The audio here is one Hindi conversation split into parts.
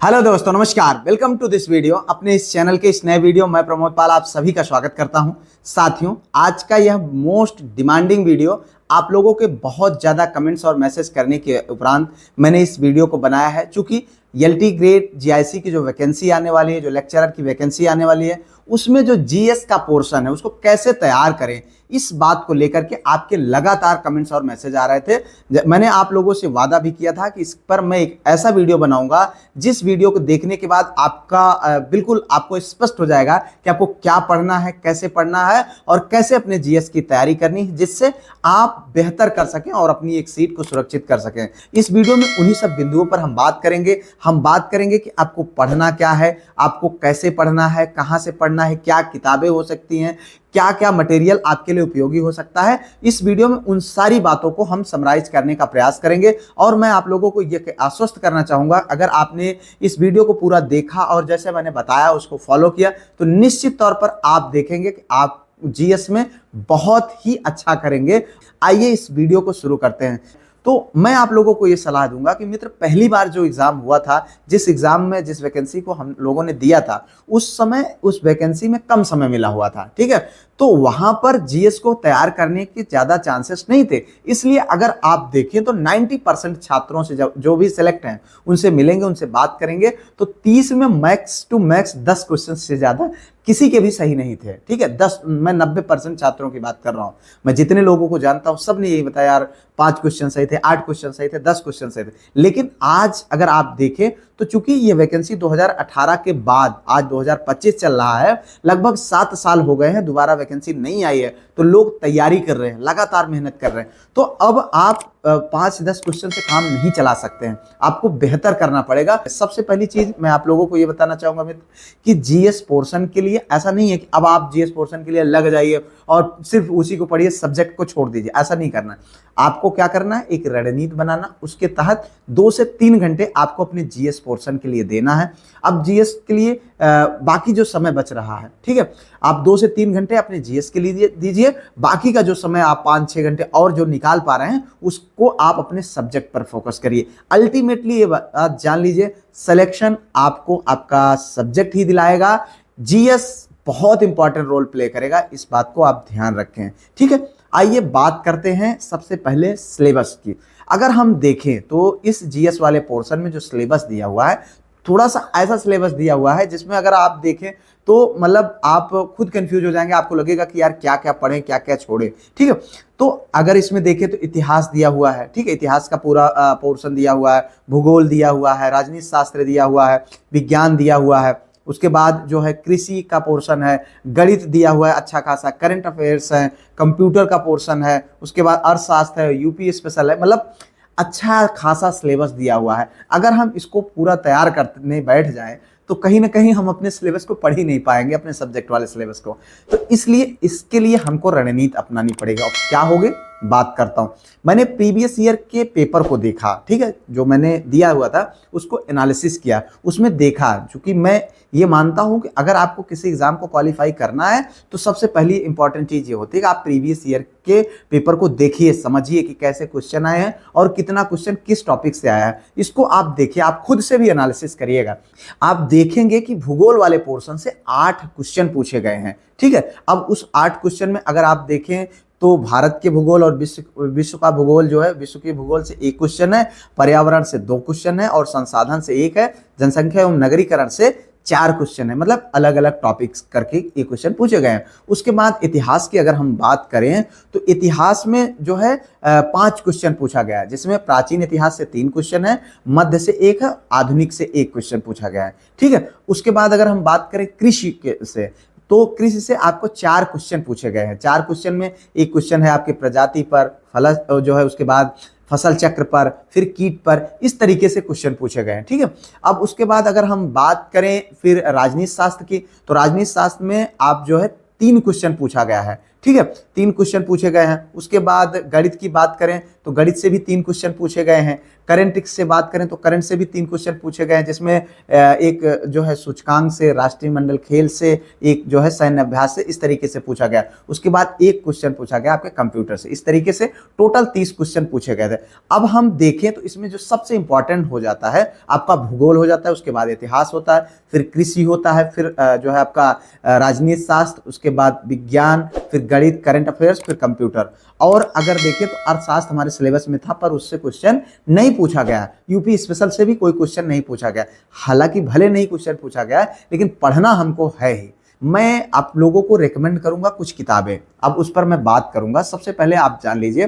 हेलो दोस्तों, नमस्कार। Welcome to this video. अपने इस चैनल के इस नए वीडियो मैं प्रमोद पाल आप सभी का स्वागत करता हूं। साथियों, आज का यह मोस्ट डिमांडिंग वीडियो आप लोगों के बहुत ज़्यादा कमेंट्स और मैसेज करने के उपरांत मैंने इस वीडियो को बनाया है। चूँकि एलटी ग्रेड जीआईसी की जो वैकेंसी आने वाली है, जो लेक्चरर की वैकेंसी आने वाली है, उसमें जो जीएस का पोर्शन है उसको कैसे तैयार करें, इस बात को लेकर के आपके लगातार कमेंट्स और मैसेज आ रहे थे। मैंने आप लोगों से वादा भी किया था कि इस पर मैं एक ऐसा वीडियो बनाऊंगा जिस वीडियो को देखने के बाद आपका बिल्कुल आपको स्पष्ट हो जाएगा कि आपको क्या पढ़ना है, कैसे पढ़ना है और कैसे अपने जीएस की तैयारी करनी है, जिससे आप बेहतर कर सकें और अपनी एक सीट को सुरक्षित कर सकें। इस वीडियो में उन्हीं सब बिंदुओं पर हम बात करेंगे। हम बात करेंगे कि आपको पढ़ना क्या है, आपको कैसे पढ़ना है, कहां से पढ़ना है, क्या किताबें हो सकती हैं, क्या क्या मटेरियल आपके लिए उपयोगी हो सकता है। इस वीडियो में उन सारी बातों को हम समराइज करने का प्रयास करेंगे और मैं आप लोगों को यह आश्वस्त करना चाहूंगा, अगर आपने इस वीडियो को पूरा देखा और जैसे मैंने बताया उसको फॉलो किया तो निश्चित तौर पर आप देखेंगे कि आप जीएस में बहुत ही अच्छा करेंगे। आइए इस वीडियो को शुरू करते हैं। तो मैं आप लोगों को यह सलाह दूंगा कि मित्र, पहली बार जो एग्जाम हुआ था, जिस एग्जाम में जिस वैकेंसी को हम लोगों ने दिया था, उस समय उस वैकेंसी में कम समय मिला हुआ था, ठीक है। तो वहां पर जीएस को तैयार करने के ज्यादा चांसेस नहीं थे। इसलिए अगर आप देखें तो 90% छात्रों से जो भी सिलेक्ट हैं उनसे मिलेंगे, उनसे बात करेंगे तो 30 में मैक्स टू मैक्स 10 क्वेश्चन से ज्यादा किसी के भी सही नहीं थे, ठीक है। 10, मैं 90% छात्रों की बात कर रहा हूं। मैं जितने लोगों को जानता हूं सब ने यही बताया, यार 5 क्वेश्चन सही थे, 8 क्वेश्चन सही थे, 10 क्वेश्चन सही थे। लेकिन आज अगर आप देखें तो चूंकि ये वैकेंसी 2018 के बाद आज 2025 चल रहा है, लगभग 7 साल हो गए हैं, दोबारा वैकेंसी नहीं आई है, तो लोग तैयारी कर रहे हैं, लगातार मेहनत कर रहे हैं। तो अब आप 5-10 क्वेश्चन से काम नहीं चला सकते हैं, आपको बेहतर करना पड़ेगा। सबसे पहली चीज मैं आप लोगों को यह बताना चाहूंगा मित्र कि जीएस पोर्शन के लिए ऐसा नहीं है कि अब आप जीएस पोर्शन के लिए लग जाइए और सिर्फ उसी को पढ़िए, सब्जेक्ट को छोड़ दीजिए। ऐसा नहीं करना है। आपको क्या करना है, एक रणनीति बनाना, उसके तहत 2 से 3 घंटे आपको अपने जीएस पोर्शन के लिए देना है। अब जीएस के लिए बाकी जो समय बच रहा है, ठीक है, आप 2 से 3 घंटे अपने जीएस के लिए दीजिए। बाकी का जो समय आप 5-6 घंटे और जो निकाल पा रहे हैं उसको आप अपने सब्जेक्ट पर फोकस करिए। अल्टीमेटली ये बात जान लीजिए, सिलेक्शन आपको आपका सब्जेक्ट ही दिलाएगा। जीएस बहुत इंपॉर्टेंट रोल प्ले करेगा, इस बात को आप ध्यान रखें, ठीक है। आइए बात करते हैं सबसे पहले सिलेबस की। अगर हम देखें तो इस जीएस वाले पोर्शन में जो सिलेबस दिया हुआ है, थोड़ा सा ऐसा सिलेबस दिया हुआ है जिसमें अगर आप देखें तो मतलब आप खुद कंफ्यूज हो जाएंगे, आपको लगेगा कि यार क्या क्या पढ़ें, क्या क्या छोड़ें, ठीक है। तो अगर इसमें देखें तो इतिहास दिया हुआ है, ठीक है, इतिहास का पूरा पोर्शन दिया हुआ है, भूगोल दिया हुआ है, राजनीति शास्त्र दिया हुआ है, विज्ञान दिया हुआ है, उसके बाद जो है कृषि का पोर्शन है, गणित दिया हुआ है अच्छा खासा, करंट अफेयर्स है, कंप्यूटर का पोर्शन है, उसके बाद अर्थशास्त्र है, यूपी स्पेशल है, मतलब अच्छा खासा सिलेबस दिया हुआ है। अगर हम इसको पूरा तैयार करने बैठ जाएं तो कहीं ना कहीं हम अपने सिलेबस को पढ़ ही नहीं पाएंगे, अपने सब्जेक्ट वाले सिलेबस को। तो इसलिए इसके लिए हमको रणनीति अपनानी पड़ेगा। और क्या होगे, बात करता हूं। मैंने प्रीवियस ईयर के पेपर को देखा, ठीक है, जो मैंने दिया हुआ था उसको एनालिसिस किया, उसमें देखा। चूंकि मैं ये मानता हूं कि अगर आपको किसी एग्जाम को क्वालिफाई करना है तो सबसे पहली इंपॉर्टेंट चीज ये होती है कि आप प्रीवियस ईयर के पेपर को देखिए, समझिए कि कैसे क्वेश्चन आए हैं और कितना क्वेश्चन किस टॉपिक से आया है। इसको आप देखिए, आप खुद से भी एनालिसिस करिएगा। आप देखेंगे कि भूगोल वाले पोर्शन से 8 क्वेश्चन पूछे गए हैं, ठीक है। अब उस 8 क्वेश्चन में अगर आप देखें तो भारत के भूगोल और विश्व का भूगोल जो है, विश्व के भूगोल से 1 क्वेश्चन है, पर्यावरण से 2 क्वेश्चन है और संसाधन से 1 है, जनसंख्या एवं नगरीकरण से 4 क्वेश्चन है। मतलब अलग अलग टॉपिक्स करके ये क्वेश्चन पूछे गए हैं। उसके बाद इतिहास की अगर हम बात करें तो इतिहास में जो है 5 क्वेश्चन पूछा गया है, जिसमें प्राचीन इतिहास से 3 क्वेश्चन है, मध्य से 1 है, आधुनिक से 1 क्वेश्चन पूछा गया है, ठीक है। उसके बाद अगर हम बात करें कृषि के से, तो कृषि से आपको 4 क्वेश्चन पूछे गए हैं। 4 क्वेश्चन में 1 क्वेश्चन है आपके प्रजाति पर, फल जो है, उसके बाद फसल चक्र पर, फिर कीट पर, इस तरीके से क्वेश्चन पूछे गए हैं, ठीक है। अब उसके बाद अगर हम बात करें फिर राजनीति शास्त्र की, तो राजनीति शास्त्र में आप जो है 3 क्वेश्चन पूछा गया है, ठीक है, 3 क्वेश्चन पूछे गए हैं। उसके बाद गणित की बात करें तो गणित से भी 3 क्वेश्चन पूछे गए हैं। करंट से बात करें तो करंट से भी 3 क्वेश्चन पूछे गए हैं, जिसमें एक जो है सूचकांक से, राष्ट्रीय मंडल खेल से, एक जो है सैन्य अभ्यास से, इस तरीके से पूछा गया। उसके बाद एक क्वेश्चन पूछा गया आपके कंप्यूटर से। इस तरीके से टोटल 30 क्वेश्चन पूछे गए थे। अब हम देखें तो इसमें जो सबसे इंपॉर्टेंट हो जाता है आपका भूगोल हो जाता है, उसके बाद इतिहास होता है, फिर कृषि होता है, फिर जो है आपका राजनीति शास्त्र, उसके बाद विज्ञान, फिर गणित, करंट अफेयर्स, फिर कंप्यूटर। और अगर देखें तो अर्थशास्त्र हमारे सिलेबस में था, पर उससे क्वेश्चन नहीं पूछा गया। यूपी स्पेशल से भी कोई क्वेश्चन नहीं पूछा गया। हालांकि भले नहीं क्वेश्चन पूछा गया लेकिन पढ़ना हमको है ही। मैं आप लोगों को रेकमेंड करूंगा कुछ किताबें, अब उस पर मैं बात करूंगा। सबसे पहले आप जान लीजिए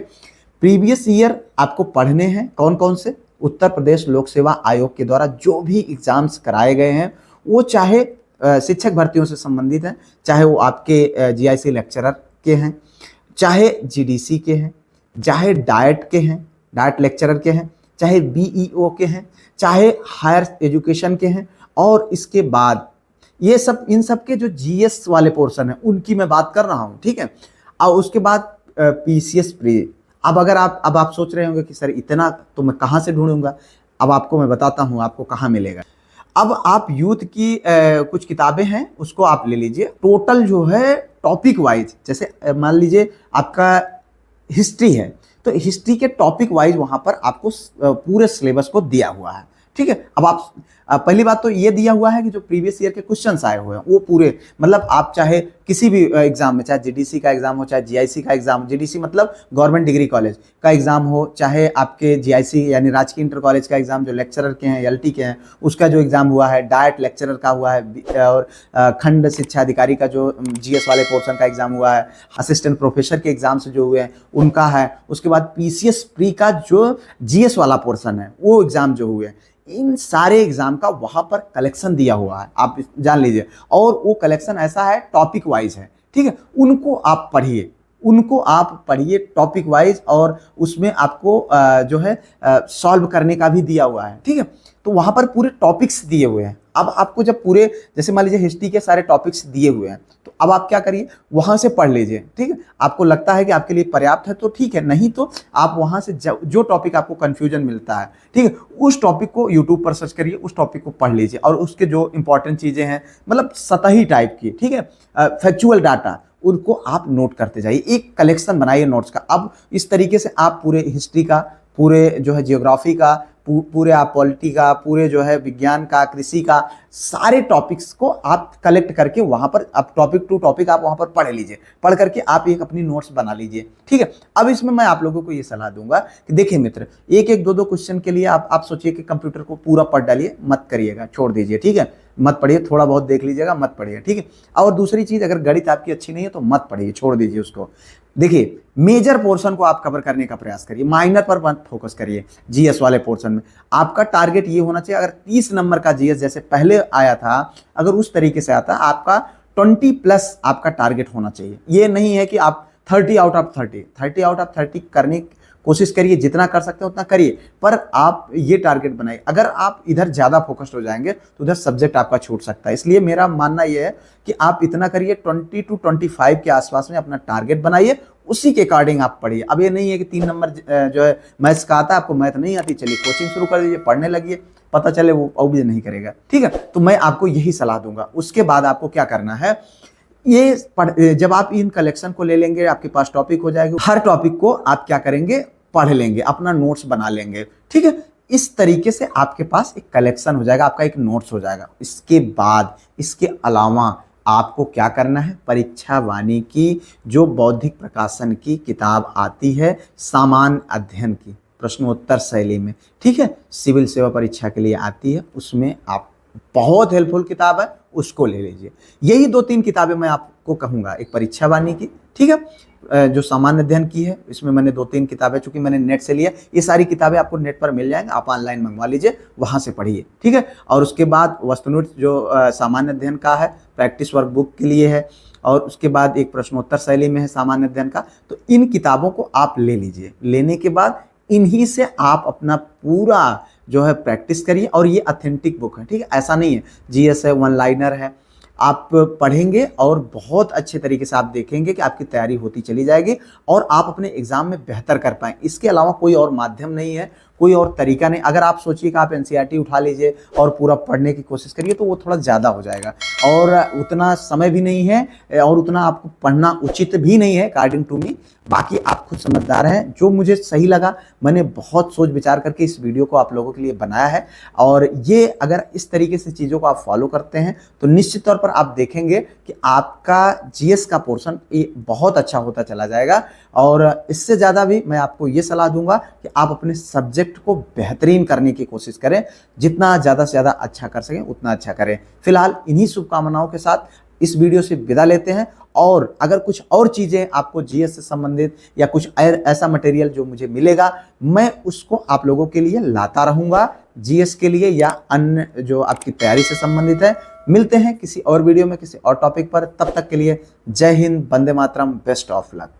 प्रीवियस ईयर आपको पढ़ने हैं कौन कौन से। उत्तर प्रदेश लोक सेवा आयोग के द्वारा जो भी एग्जाम्स कराए गए हैं, वो चाहे शिक्षक भर्तियों से संबंधित हैं, चाहे वो आपके जीआईसी लेक्चरर के हैं, चाहे जीडीसी के हैं, चाहे डाइट के हैं, डाइट लेक्चरर के हैं, चाहे बीईओ के हैं, चाहे हायर एजुकेशन के हैं। और इसके बाद ये सब, इन सब के जो जीएस वाले पोर्शन है उनकी मैं बात कर रहा हूँ, ठीक है। और उसके बाद पीसीएस प्री। अब अगर आप सोच रहे होंगे कि सर इतना तो मैं कहाँ से ढूंढूंगा, अब आपको मैं बताता हूँ आपको कहाँ मिलेगा। अब आप यूथ की कुछ किताबें हैं उसको आप ले लीजिए। टोटल जो है टॉपिक वाइज, जैसे मान लीजिए आपका हिस्ट्री है तो हिस्ट्री के टॉपिक वाइज वहां पर आपको पूरे सिलेबस को दिया हुआ है, ठीक है। अब आप पहली बात तो ये दिया हुआ है कि जो प्रीवियस ईयर के क्वेश्चंस आए हुए हैं वो पूरे, मतलब आप चाहे किसी भी एग्जाम में, चाहे जीडीसी का एग्जाम हो, चाहे जीआईसी का एग्जाम, जीडीसी मतलब गवर्नमेंट डिग्री कॉलेज का एग्जाम हो, चाहे आपके जीआईसी यानी राजकीय इंटर कॉलेज का एग्जाम जो लेक्चरर के हैं, एलटी के हैं, उसका जो एग्जाम हुआ है, डाइट लेक्चरर का हुआ है, और खंड शिक्षा अधिकारी का जो जीएस वाले पोर्शन का एग्जाम हुआ है, असिस्टेंट प्रोफेसर के एग्जाम से जो हुए हैं उनका है। उसके बाद पीसीएस प्री का जो जीएस वाला पोर्शन है वो एग्जाम जो हुए हैं, इन सारे एग्जाम का वहां पर कलेक्शन दिया हुआ है, आप जान लीजिए। और वो कलेक्शन ऐसा है टॉपिक वाइज है, ठीक है। उनको आप पढ़िए टॉपिक वाइज, और उसमें आपको जो है सॉल्व करने का भी दिया हुआ है, ठीक है। तो वहां पर पूरे टॉपिक्स दिए हुए हैं। अब आपको जब पूरे, जैसे मान लीजिए हिस्ट्री के सारे टॉपिक्स दिए हुए हैं, तो अब आप क्या करिए वहां से पढ़ लीजिए, ठीक है। आपको लगता है कि आपके लिए पर्याप्त है तो ठीक है, नहीं तो आप वहां से जो टॉपिक आपको कंफ्यूजन मिलता है, ठीक है, उस टॉपिक को यूट्यूब पर सर्च करिए, उस टॉपिक को पढ़ लीजिए। और उसके जो इंपॉर्टेंट चीजें हैं, मतलब सतही टाइप की, ठीक है, फैक्चुअल डाटा, उनको आप नोट करते जाइए, एक कलेक्शन बनाइए नोट्स का। अब इस तरीके से आप पूरे हिस्ट्री का, पूरे जो है जियोग्राफी का, पूरे आप पॉलिटी का, पूरे जो है विज्ञान का, कृषि का, सारे टॉपिक्स को आप कलेक्ट करके वहां पर आप टॉपिक टू टॉपिक आप वहां पर पढ़ लीजिए। पढ़ करके आप एक अपनी नोट्स बना लीजिए, ठीक है। अब इसमें मैं आप लोगों को ये सलाह दूंगा कि देखिए मित्र, एक एक दो दो क्वेश्चन के लिए आप सोचिए कि कंप्यूटर को पूरा पढ़ डालिए, मत करिएगा, छोड़ दीजिए, ठीक है। मत पढ़िए, थोड़ा बहुत देख लीजिएगा, मत पढ़िए, ठीक है। और दूसरी चीज, अगर गणित आपकी अच्छी नहीं है तो मत पढ़िए, छोड़ दीजिए उसको। देखिए मेजर पोर्शन को आप कवर करने का प्रयास करिए, माइनर पर मत फोकस करिए। जीएस वाले पोर्शन में आपका टारगेट ये होना चाहिए, अगर 30 नंबर का जीएस जैसे पहले आया था, अगर उस तरीके से आता, आपका 20+ आपका टारगेट होना चाहिए। ये नहीं है कि आप 30 आउट ऑफ 30 करने की कोशिश करिए, जितना कर सकते हैं उतना करिए, पर आप ये टारगेट बनाइए। अगर आप इधर ज़्यादा फोकस्ड हो जाएंगे तो उधर सब्जेक्ट आपका छूट सकता है। इसलिए मेरा मानना यह है कि आप इतना करिए, 20 to 25 के आसपास में अपना टारगेट बनाइए, उसी के अकॉर्डिंग आप पढ़िए। अब ये नहीं है कि 3 नंबर जो है मैथ्स का आता है, आपको मैथ नहीं आती, चलिए कोचिंग शुरू कर दीजिए, पढ़ने लगिए, पता चले वो भी नहीं करेगा, ठीक है। तो मैं आपको यही सलाह दूंगा। उसके बाद आपको क्या करना है, ये जब आप इन कलेक्शन को ले लेंगे, आपके पास टॉपिक हो जाएगा, हर टॉपिक को आप क्या करेंगे, पढ़ लेंगे, अपना नोट्स बना लेंगे, ठीक है। इस तरीके से आपके पास एक कलेक्शन हो जाएगा, आपका एक नोट्स हो जाएगा। इसके बाद, इसके अलावा आपको क्या करना है, परीक्षा वाणी की जो बौद्धिक प्रकाशन की किताब आती है, सामान्य अध्ययन की प्रश्नोत्तर शैली में, ठीक है, सिविल सेवा परीक्षा के लिए आती है, उसमें आप बहुत हेल्पफुल किताब है, उसको ले लीजिए। यही 2-3 किताबें मैं आपको कहूँगा, एक परीक्षा वाणी की, ठीक है, जो सामान्य अध्ययन की है, इसमें मैंने 2-3 किताबें, चूंकि मैंने नेट से लिया, ये सारी किताबें आपको नेट पर मिल जाएंगी, आप ऑनलाइन मंगवा लीजिए, वहां से पढ़िए, ठीक है। और उसके बाद वस्तुनिष्ठ जो सामान्य अध्ययन का है, प्रैक्टिस वर्क बुक के लिए है, और उसके बाद एक प्रश्नोत्तर शैली में है सामान्य अध्ययन का। तो इन किताबों को आप ले लीजिए। लेने के बाद इन्हीं से आप अपना पूरा जो है प्रैक्टिस करिए, और ये ऑथेंटिक बुक है, ठीक है, ऐसा नहीं है जीएस है, 1 लाइनर है। आप पढ़ेंगे और बहुत अच्छे तरीके से आप देखेंगे कि आपकी तैयारी होती चली जाएगी और आप अपने एग्जाम में बेहतर कर पाएं। इसके अलावा कोई और माध्यम नहीं है, कोई और तरीका नहीं। अगर आप सोचिए कि आप एनसीईआरटी उठा लीजिए और पूरा पढ़ने की कोशिश करिए तो वो थोड़ा ज़्यादा हो जाएगा और उतना समय भी नहीं है और उतना आपको पढ़ना उचित भी नहीं है अकॉर्डिंग टू मी। बाकी आप खुद समझदार हैं। जो मुझे सही लगा मैंने बहुत सोच विचार करके इस वीडियो को आप लोगों के लिए बनाया है और ये अगर इस तरीके से चीज़ों को आप फॉलो करते हैं तो निश्चित तौर पर आप देखेंगे कि आपका जीएस का पोर्शन ये बहुत अच्छा होता चला जाएगा। और इससे ज़्यादा भी मैं आपको ये सलाह दूंगा कि आप अपने सब्जेक्ट को बेहतरीन करने की कोशिश करें, जितना ज़्यादा से ज़्यादा अच्छा कर सकें उतना अच्छा करें। फिलहाल इन्हीं शुभकामनाओं के साथ इस वीडियो से विदा लेते हैं और अगर कुछ और चीज़ें आपको जीएस से संबंधित या कुछ ऐसा मटेरियल जो मुझे मिलेगा मैं उसको आप लोगों के लिए लाता रहूँगा जीएस के लिए या अन्य जो आपकी तैयारी से संबंधित है। मिलते हैं किसी और वीडियो में किसी और टॉपिक पर, तब तक के लिए जय Hind, Vande Mataram, best of luck.